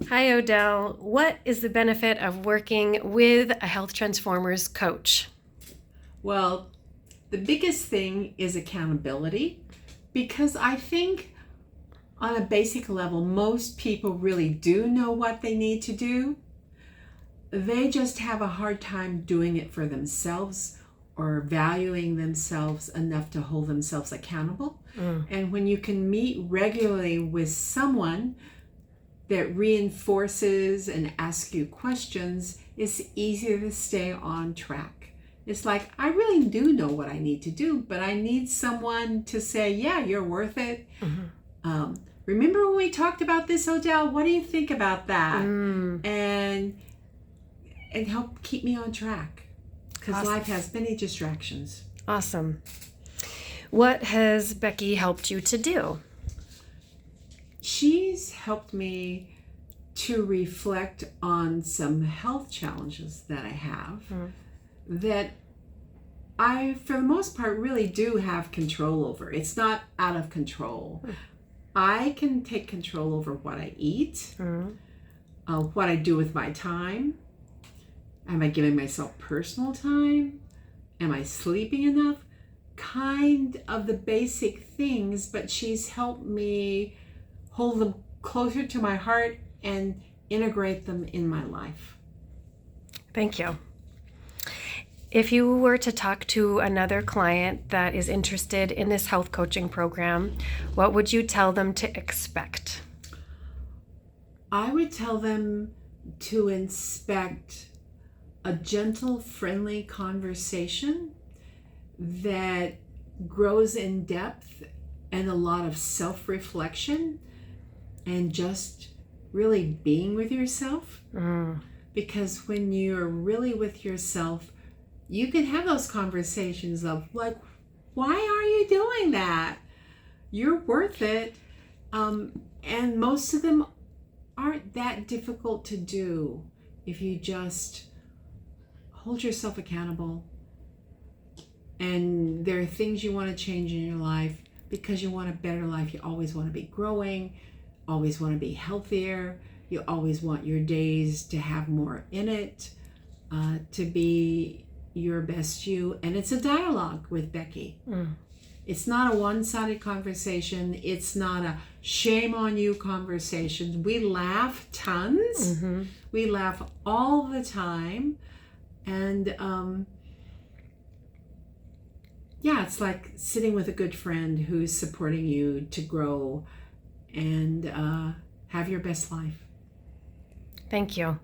Hi, Odelle. What is the benefit of working with a Health Transformers coach? Well, the biggest thing is accountability because I think on a basic level, most people really do know what they need to do. They just have a hard time doing it for themselves or valuing themselves enough to hold themselves accountable. And when you can meet regularly with someone that reinforces and asks you questions, it's easier to stay on track. It's like, I really do know what I need to do, but I need someone to say, yeah, you're worth it. Remember when we talked about this, Odelle? What do you think about that? And help keep me on track because Awesome. life has many distractions. Awesome. What has Becky helped you to do? She's helped me to reflect on some health challenges that I have that I, for the most part, really do have control over. It's not out of control. I can take control over what I eat, what I do with my time. Am I giving myself personal time? Am I sleeping enough? Kind of the basic things, but she's helped me hold them closer to my heart and integrate them in my life. Thank you. If you were to talk to another client that is interested in this health coaching program, what would you tell them to expect? I would tell them to expect a gentle, friendly conversation that grows in depth and a lot of self-reflection and just really being with yourself. Because when you're really with yourself, you can have those conversations of like, why are you doing that? You're worth it. And most of them aren't that difficult to do if you just hold yourself accountable. And there are things you want to change in your life because you want a better life. You always want to be growing, always want to be healthier. You always want your days to have more in it, to be your best you. And it's a dialogue with Becky. It's not a one-sided conversation. It's not a shame on you conversation. We laugh tons. We laugh all the time. And yeah, it's like sitting with a good friend who's supporting you to grow and have your best life. Thank you.